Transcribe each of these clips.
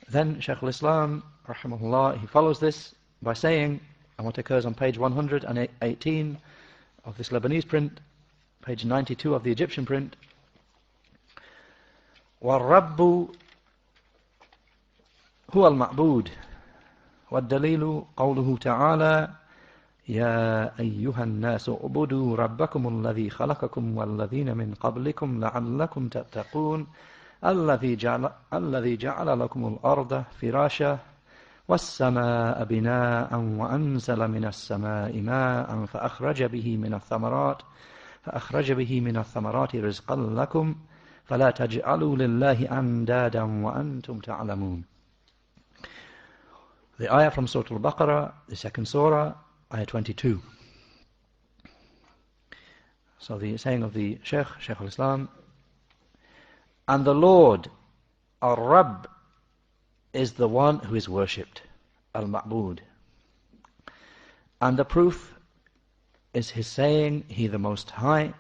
Then Shaykh al-Islam, rahimahullah, he follows this by saying, and what occurs on page 118 of this Lebanese print, page 92 of the Egyptian print, وَالرَّبُّ هُوَ الْمَعْبُودُ وَالدَّلِيلُ قَوْلُهُ تَعَالَى يَا أَيُّهَا النَّاسُ اعْبُدُوا رَبَّكُمُ الَّذِي خَلَقَكُمْ وَالَّذِينَ مِنْ قَبْلِكُمْ لَعَلَّكُمْ تَتَّقُونَ الذي جعل لكم الأرض فراشا والسماء بناء وأنزل من السماء ماء فأخرج به من الثمرات رزقا لكم فلا تجعلوا لله أندادا وأنتم تعلمون. The ayah from Surah Al-Baqarah, the second surah, ayah 22. So the saying of the Shaykh al-Islam, and the Lord, al-Rabb, is the one who is worshipped, al-Ma'bud. And the proof is his saying, He the Most High,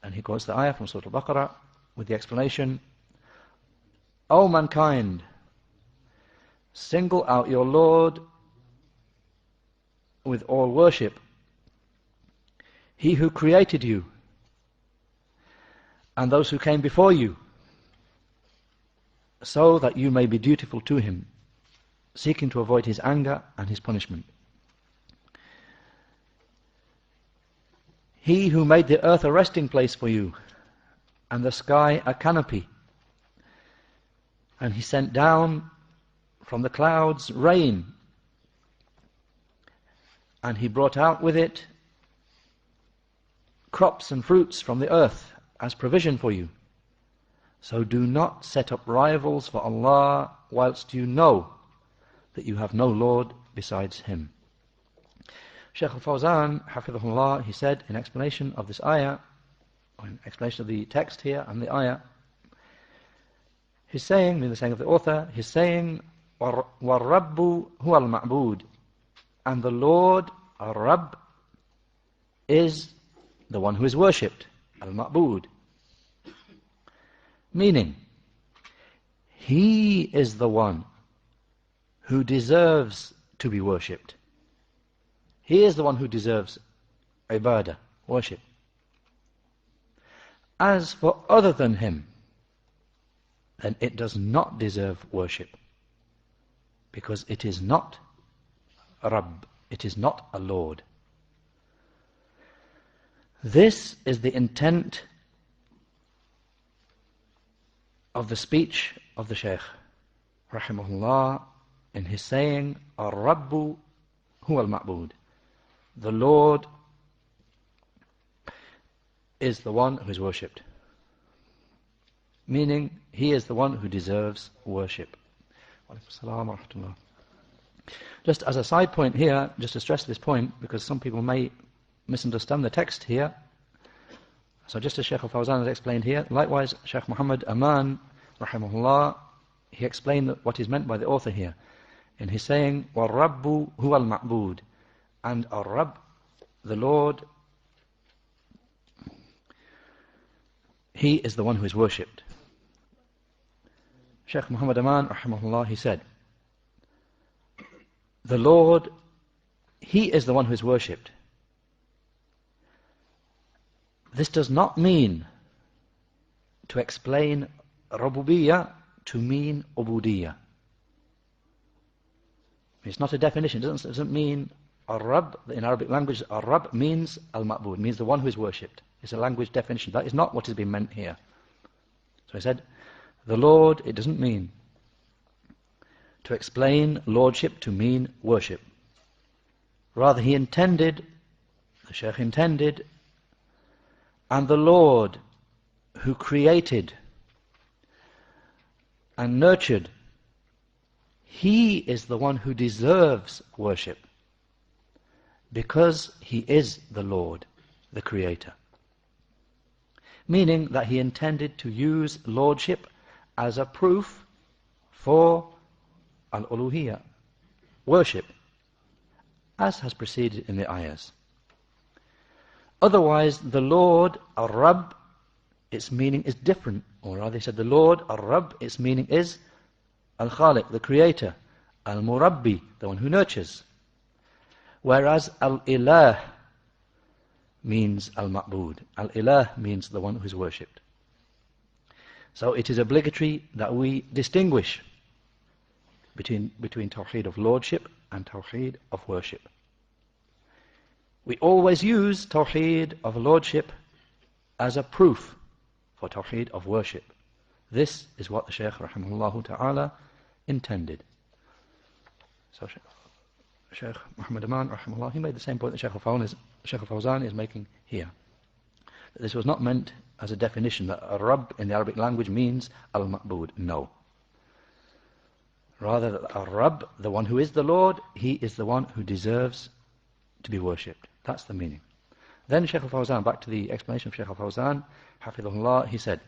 and he quotes the ayah from Surah Al-Baqarah with the explanation, O mankind, single out your Lord with all worship, He who created you, and those who came before you, so that you may be dutiful to Him, seeking to avoid His anger and His punishment. He who made the earth a resting place for you, and the sky a canopy, and He sent down from the clouds rain, and He brought out with it crops and fruits from the earth as provision for you. So do not set up rivals for Allah whilst you know that you have no Lord besides Him. Shaykh al-Fawzan, hafidhahullah, he said in explanation of this ayah, or in explanation of the text here and the ayah, he's saying, meaning the saying of the author, he's saying, وَالرَّبُّ هُوَ الْمَعْبُودُ, and the Lord, al-Rabb, is the one who is worshipped, al-Ma'bud. Meaning, He is the one who deserves to be worshipped. He is the one who deserves ibadah, worship. As for other than Him, then it does not deserve worship, because it is not Rabb, it is not a Lord. This is the intent of the speech of the Shaykh, rahimahullah, in his saying, Ar-Rabbu huwa al-Ma'bud. The Lord is the one who is worshipped. Meaning, He is the one who deserves worship. Just as a side point here, just to stress this point, because some people may misunderstand the text here. So just as Shaykh al-Fawzan has explained here, likewise Shaykh Muhammad Aman, rahimahullah, he explained what is meant by the author here, in his saying, وَالرَّبُّ هُوَ الْمَعْبُودُ, and al-Rabb, the Lord, He is the one who is worshipped. Shaykh Muhammad Aman, rahimahullah, he said, the Lord, He is the one who is worshipped. This does not mean to explain Rububiyyah to mean Ubudiyyah. It's not a definition. It doesn't mean Ar-Rabb. In Arabic language, Ar-Rabb means Al-Ma'bud, means the one who is worshipped. It's a language definition. That is not what is being meant here. So I said, the Lord, it doesn't mean to explain lordship to mean worship. Rather, he intended, the Shaykh intended, and the Lord who created and nurtured, He is the one who deserves worship, because He is the Lord, the Creator. Meaning that he intended to use lordship as a proof for al-uluhiyyah, worship, as has preceded in the ayahs. Otherwise, the Lord, Ar-Rabb, its meaning is different. Or rather, he said the Lord, Ar-Rabb, its meaning is al-Khaliq, the creator, al-Murabbi, the one who nurtures. Whereas al-Ilah means al-Ma'bud. Al-Ilah means the one who is worshipped. So it is obligatory that we distinguish between Tawheed of Lordship and Tawheed of worship. We always use Tawheed of Lordship as a proof for Tawheed of worship. This is what the Shaykh rahimahullah ta'ala intended. So Shaykh Muhammad Aman rahimahullah, he made the same point that Shaykh Fawzan is making here. That this was not meant as a definition that Rabb in the Arabic language means al-Ma'bud. No. Rather, that Rabb, the one who is the Lord, he is the one who deserves to be worshipped. That's the meaning. Then Shaykh Fawzan, back to the explanation of Shaykh Fawzan, hafidhullah, he said,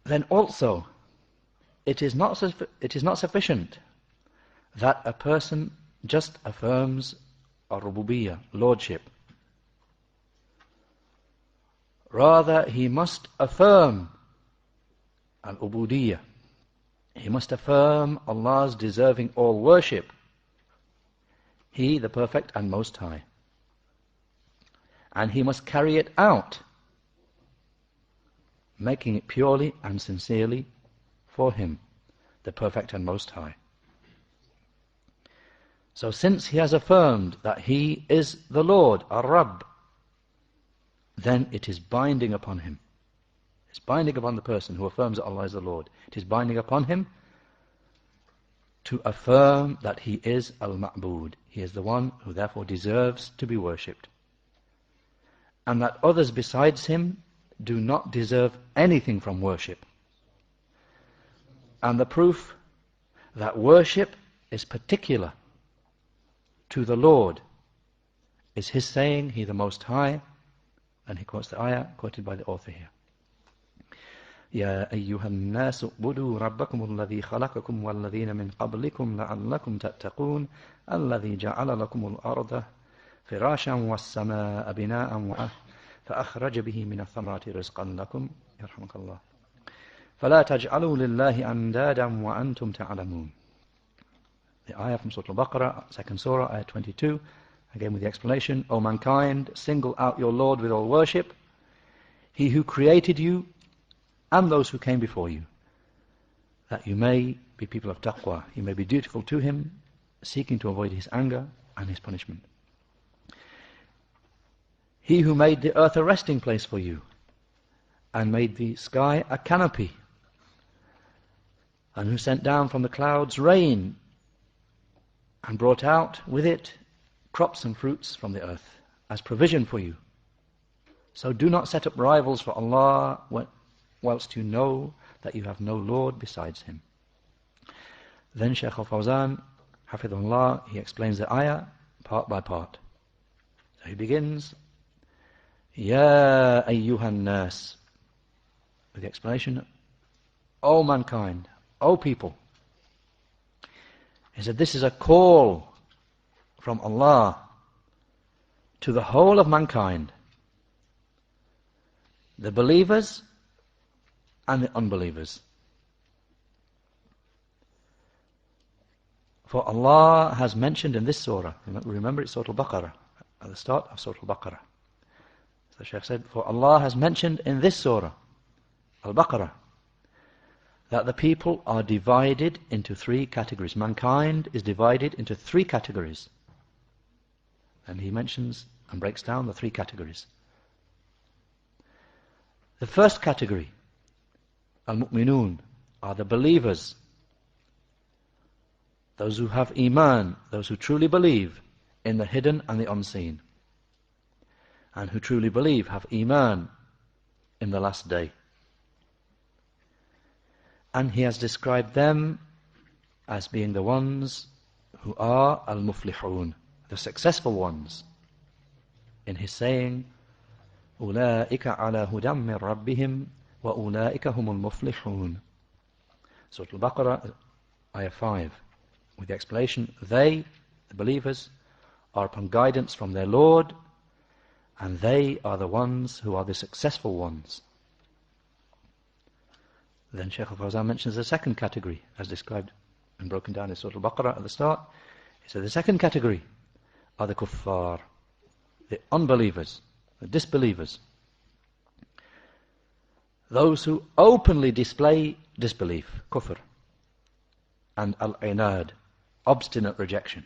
then also, it is not sufficient that a person just affirms ar-rububiyyah, lordship. Rather, he must affirm al-ubudiyyah. He must affirm Allah's deserving all worship. He, the perfect and most high. And he must carry it out, making it purely and sincerely for him, the perfect and most high. So since he has affirmed that he is the Lord, ar-Rabb, then it is binding upon him. It's binding upon the person who affirms that Allah is the Lord. It is binding upon him to affirm that he is al-Ma'bud. He is the one who therefore deserves to be worshipped. And that others besides him do not deserve anything from worship. And the proof that worship is particular to the Lord is his saying, He the Most High, and he quotes the ayah quoted by the author here. يا أيها الناس اعبدوا ربكم الذي خلقكم والذين من قبلكم لعلكم تتقون الذي جعل لكم الأرض فراشا والسماء بناء فأخرج به من الثمرات رزقا لكم يرحمك الله فلا تجعلوا لله أندادا وأنتم تعلمون. The ayah from Surah Al-Baqarah, second surah, ayah 22, again with the explanation, O mankind, single out your Lord with all worship, He who created you and those who came before you, that you may be people of taqwa, you may be dutiful to Him, seeking to avoid His anger and His punishment. He who made the earth a resting place for you, and made the sky a canopy, and who sent down from the clouds rain, and brought out with it crops and fruits from the earth, as provision for you. So do not set up rivals for Allah, whilst you know that you have no Lord besides Him. Then Shaykh Fawzan, hafidhullah, he explains the ayah part by part. So he begins, Ya ayyuhan nas, with the explanation, O mankind, O people. He said this is a call from Allah to the whole of mankind, the believers and the unbelievers. For Allah has mentioned in this surah, remember it's Surah Al-Baqarah, at the start of Surah Al-Baqarah. The Shaykh said, for Allah has mentioned in this surah, Al-Baqarah, that the people are divided into three categories. Mankind is divided into three categories. And he mentions and breaks down the three categories. The first category, al-mu'minun, are the believers. Those who have iman, those who truly believe in the hidden and the unseen. And who truly believe, have iman in the last day. And he has described them as being the ones who are al-muflihun, the successful ones, in his saying, أُولَٰئِكَ عَلَى هُدًى مِّن رَبِّهِمْ وَأُولَٰئِكَ هُمُ الْمُفْلِحُونَ. Surah Al-Baqarah, ayah 5, with the explanation, they, the believers, are upon guidance from their Lord, and they are the ones who are the successful ones. Then Shaykh al-Fawzan mentions the second category, as described and broken down in Surah Al-Baqarah at the start. He said the second category are the kuffar, the unbelievers, the disbelievers. Those who openly display disbelief, kufr, and al-inad, obstinate rejection.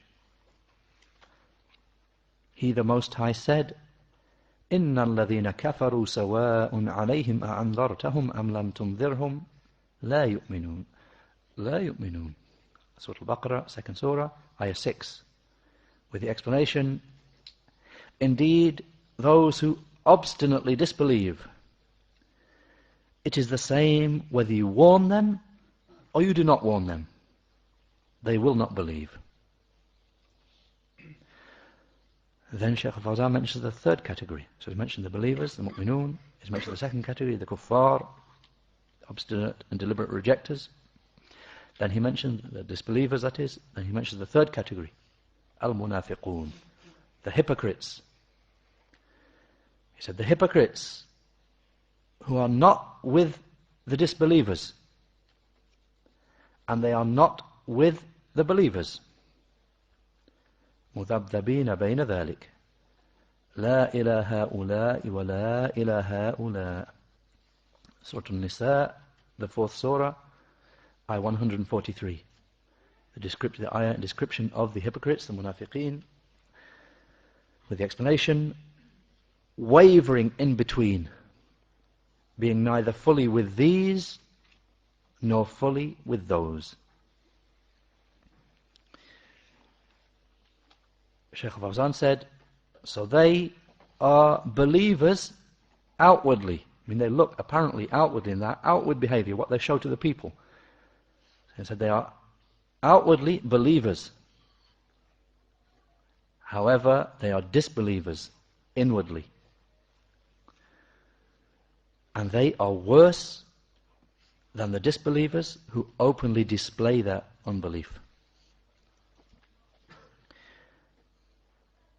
He, the Most High, said, إِنَّ الَّذِينَ كَفَرُوا سَوَاءٌ عَلَيْهِمْ أَأَنذَرْتَهُمْ أَمْ لَمْ تُنذِرْهُمْ لَا يُؤْمِنُونَ. لَا يُؤْمِنُونَ. Surah Al-Baqarah, second surah, ayah 6. With the explanation, indeed, those who obstinately disbelieve, it is the same whether you warn them or you do not warn them. They will not believe. Then Shaykh al-Fawzan mentions the third category. So he mentioned the believers, the mu'minun. He's mentioned the second category, the kuffar, obstinate and deliberate rejectors. Then he mentioned the disbelievers, that is. Then he mentions the third category, al-munafiqun, the hypocrites. He said the hypocrites who are not with the disbelievers and they are not with the believers. مذبذبين بين ذلك لا إلى هؤلاء ولا إلى هؤلاء. Surah An-Nisa, the fourth surah, ayah 143. The ayah description of the hypocrites, the munafiqeen, with the explanation, wavering in between, being neither fully with these nor fully with those. Shaykh Fawzan said, so they are believers outwardly. I mean, they look apparently outwardly in that outward behavior, what they show to the people. He said they are outwardly believers. However, they are disbelievers inwardly. And they are worse than the disbelievers who openly display their unbelief.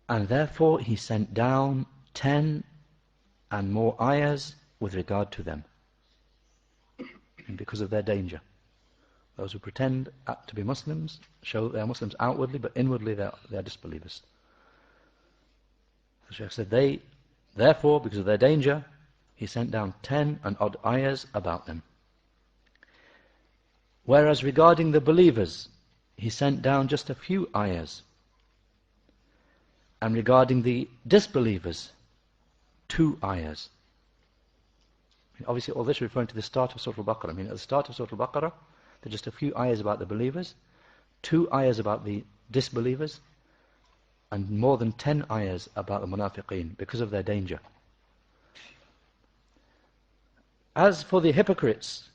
And therefore he sent down 10 and more ayahs with regard to them, and because of their danger. Those who pretend to be Muslims show they are Muslims outwardly, but inwardly they are disbelievers. The Shaykh said therefore, because of their danger, he sent down 10 and odd ayahs about them. Whereas regarding the believers, he sent down just a few ayahs. And regarding the disbelievers, 2 ayahs. I mean, obviously all this is referring to the start of Surah Al-Baqarah. I mean, at the start of Surah Al-Baqarah, there are just a few ayahs about the believers, 2 ayahs about the disbelievers, and more than 10 ayahs about the munafiqeen, because of their danger. As for the hypocrites,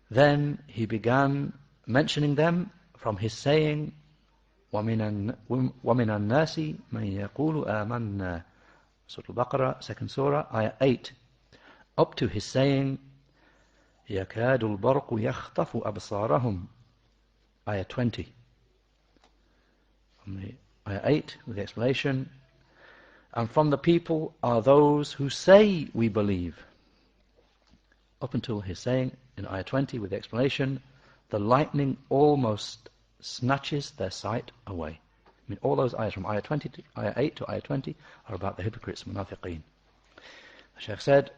then he began mentioning them from his saying, وَمِنَ النَّاسِ مَنْ يَقُولُ آمَنَّا. Surah Al-Baqarah, second surah, ayah 8. Up to his saying, يَكَادُ الْبَرْقُ يَخْطَفُ أَبْصَارَهُمْ. Ayah 20. From the ayah 8, with the explanation, and from the people are those who say we believe. Up until his saying in ayah 20, with the explanation, the lightning almost snatches their sight away. I mean, all those ayahs from ayah 20 to ayah 8 to ayah 20 are about the hypocrites, munafiqeen. The Shaykh said,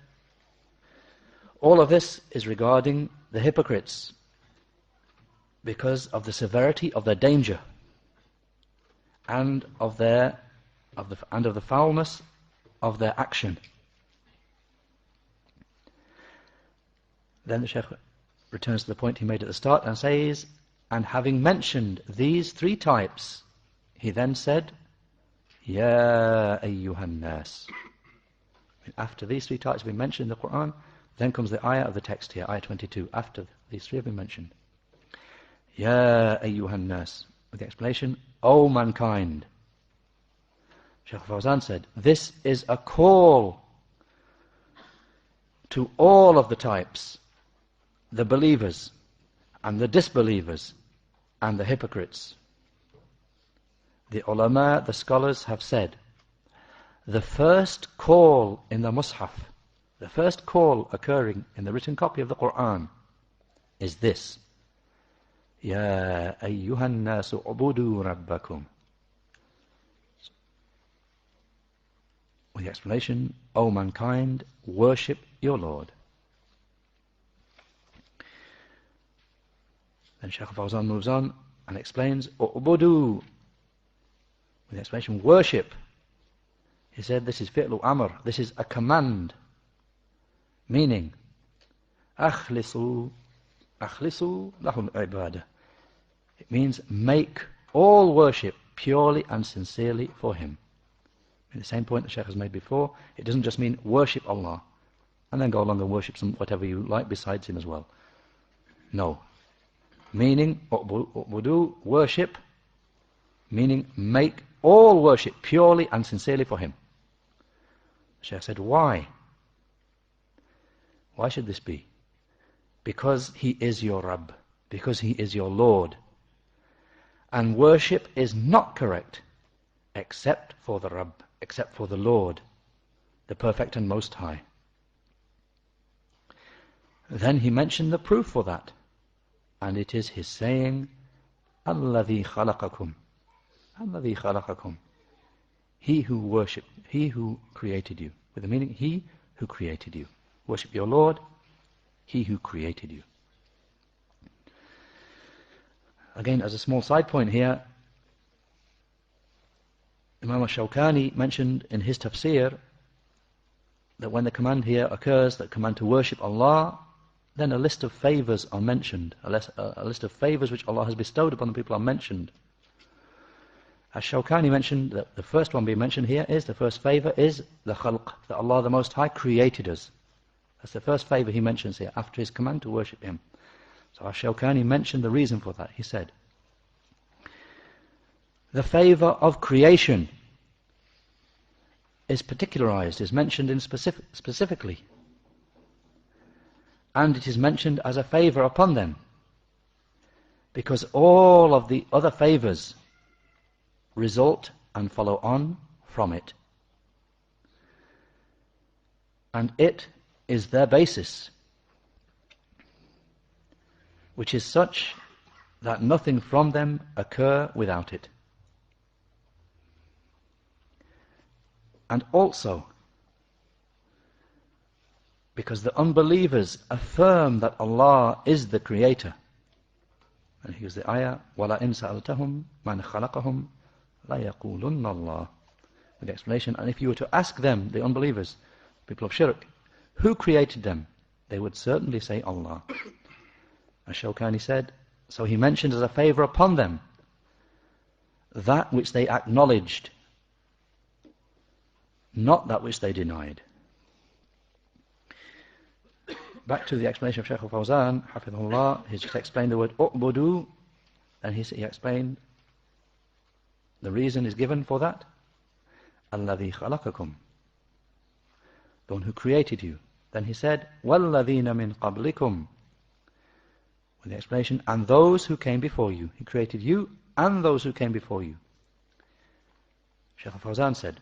all of this is regarding the hypocrites because of the severity of their danger and of the foulness of their action. Then the Shaykh returns to the point he made at the start and says, and having mentioned these 3 types, he then said, Ya ayyuhan nas. After these 3 types have been mentioned in the Quran, then comes the ayah of the text here, ayah 22, after these 3 have been mentioned. Ya ayyuhan nas. With the explanation, O mankind. Shaykh Fawzan said, this is a call to all of the types, the believers and the disbelievers and the hypocrites. The ulama, the scholars, have said, The first call in the Mus'haf, the first call occurring in the written copy of the Quran is this: Ya ayyuhan nasu ubudu rabbakum. With the explanation, O mankind, worship your Lord. Then Shaykh Fawzan moves on and explains, U'budu. With the explanation, worship. He said this is fi'lu amr, this is a command. Meaning, akhlisu lahu al-ibadah. It means make all worship purely and sincerely for Him. And the same point the Shaykh has made before, it doesn't just mean worship Allah and then go along and worship whatever you like besides Him as well. No. Meaning, u'budu, worship, meaning make all worship purely and sincerely for Him. The Shaykh said, why? Why should this be? Because He is your Rabb, because He is your Lord. And worship is not correct except for the Rabb, except for the Lord, the Perfect and Most High. Then he mentioned the proof for that, and it is his saying, Alladhi khalaqakum. Alladhi khalaqakum. He who worshipped, He who created you. With the meaning, He who created you. Worship your Lord, He who created you. Again, as a small side point here, Imam al-Shawkani mentioned in his tafsir that when the command here occurs, that command to worship Allah, then a list of favors are mentioned, a list of favors which Allah has bestowed upon the people are mentioned. As Shawkani mentioned, that the first one being mentioned here is, the first favor is the khalq, that Allah the Most High created us. That's the first favor he mentions here, after his command to worship Him. So Shawkani mentioned the reason for that. He said, the favor of creation is particularized, is mentioned in specifically. And it is mentioned as a favor upon them, because all of the other favors result and follow on from it. And it is their basis, which is such that nothing from them occur without it. And also, because the unbelievers affirm that Allah is the Creator. And here's the ayah, وَلَئِنْ سَأَلْتَهُمْ مَنْ خَلَقَهُمْ لَيَقُولُنَّ اللَّهُ. With the explanation, and if you were to ask them, the unbelievers, people of shirk, who created them, they would certainly say Allah. As Shawkani said, so he mentioned as a favor upon them that which they acknowledged, not that which they denied. Back to the explanation of Shaykh Fawzan, Hafidhullah, he just explained the word u'budu, and he explained the reason is given for that. Alladhi khalaqakum, the one who created you. Then he said, وَالَّذِينَ مِنْ قَبْلِكُمْ, with the explanation, and those who came before you. He created you and those who came before you. Shaykh Fawzan said,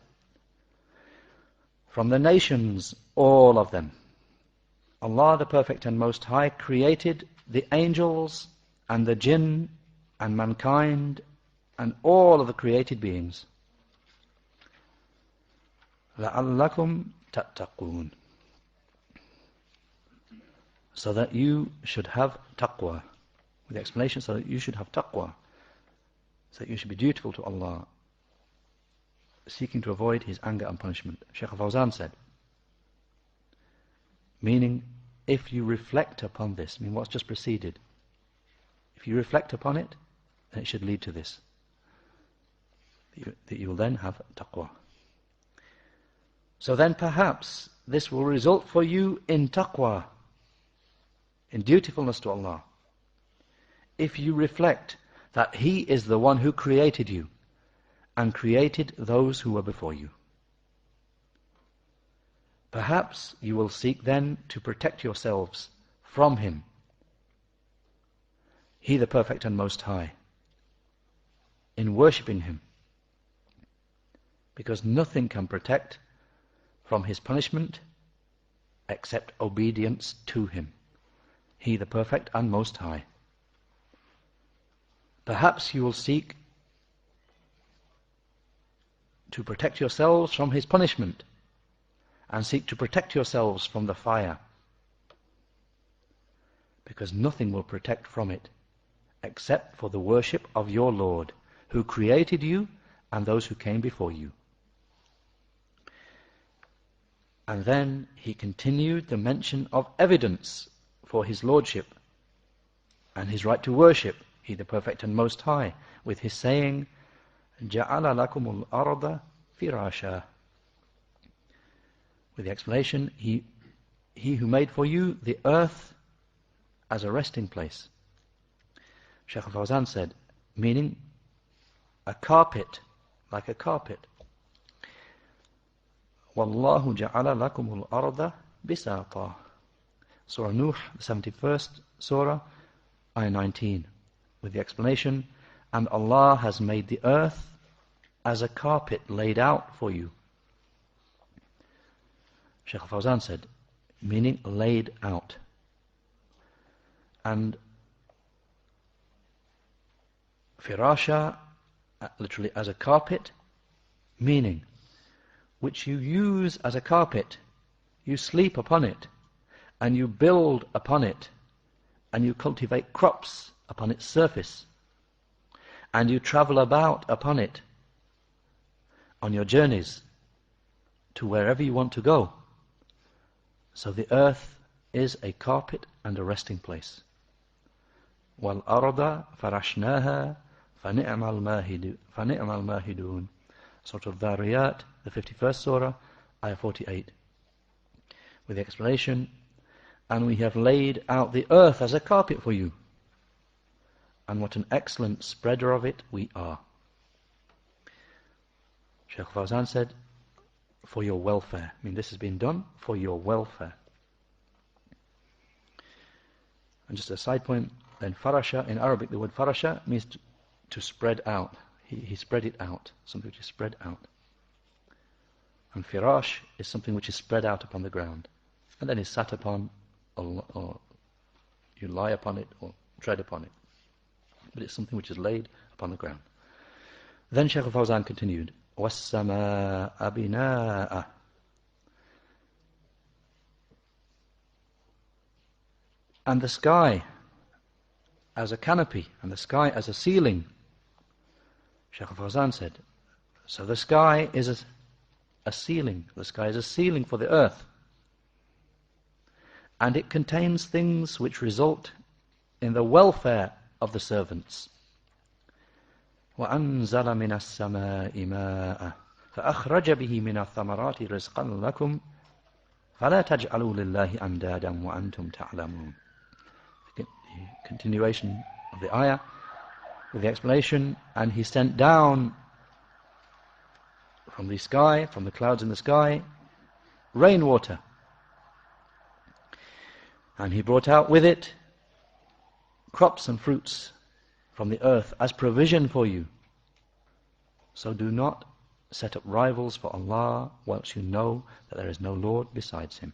from the nations, all of them, Allah the Perfect and Most High created the angels and the jinn and mankind and all of the created beings. لَعَلَّكُمْ تَتَّقُونَ, so that you should have taqwa. With the explanation, so that you should have taqwa, so that you should be dutiful to Allah, seeking to avoid His anger and punishment. Shaykh Fawzan said, meaning, if you reflect upon this, I mean what's just preceded, if you reflect upon it, then it should lead to this, that you will then have taqwa. So then perhaps this will result for you in taqwa, in dutifulness to Allah, if you reflect that He is the one who created you and created those who were before you. Perhaps you will seek then to protect yourselves from Him, He the Perfect and Most High, in worshipping Him, because nothing can protect from his punishment except obedience to him, he the perfect and most high. Perhaps you will seek to protect yourselves from his punishment and seek to protect yourselves from the fire, because nothing will protect from it except for the worship of your Lord, who created you and those who came before you. And then he continued the mention of evidence for his lordship and his right to worship, he the perfect and most high, with his saying, جَعَلَ لَكُمُ الْأَرْضَ فِرَاشًا. With the explanation, he who made for you the earth as a resting place. Shaykh Fawzan said, meaning a carpet, like a carpet. وَاللَّهُ جَعَلَ لَكُمُ الْأَرْضَ بِسَاطًا. Surah Nuh, the 71st Surah, Ayah 19. With the explanation, and Allah has made the earth as a carpet laid out for you. Shaykh Fawzan said, meaning laid out. And firasha, literally as a carpet, meaning which you use as a carpet, you sleep upon it, and you build upon it, and you cultivate crops upon its surface, and you travel about upon it on your journeys to wherever you want to go. So the earth is a carpet and a resting place. وَالْأَرْضَ فَرَشْنَاهَا فَنِعْمَ الْمَاهِدُونَ. Surah al-Dhariyat, the 51st Surah, Ayah 48. With the explanation, and we have laid out the earth as a carpet for you, and what an excellent spreader of it we are. Shaykh Fawzan said, for your welfare. I mean, this has been done for your welfare. And just a side point, then farasha, in Arabic the word farasha means to spread out. He spread it out, something which is spread out. And firash is something which is spread out upon the ground, and then is sat upon, or you lie upon it, or tread upon it. But it's something which is laid upon the ground. Then Shaykh Fawzan continued, وَالسَّمَاءَ بِنَاءً. And the sky as a canopy, and the sky as a ceiling. Shaykh Fawzan said, so the sky is a ceiling. The sky is a ceiling for the earth. And it contains things which result in the welfare of the servants. وَأَنزَلَ مِنَ السَّمَاءِ مَاءً فَأَخْرَجَ بِهِ مِنَ الثَّمَرَاتِ رِزْقًا لَكُمْ فَلَا تَجْعَلُوا لِلَّهِ أَنْدَادًا وَأَنْتُمْ تَعْلَمُونَ. Continuation of the ayah with the explanation, and he sent down from the sky, from the clouds in the sky, rainwater, and he brought out with it crops and fruits from the earth as provision for you. So do not set up rivals for Allah whilst you know that there is no Lord besides him.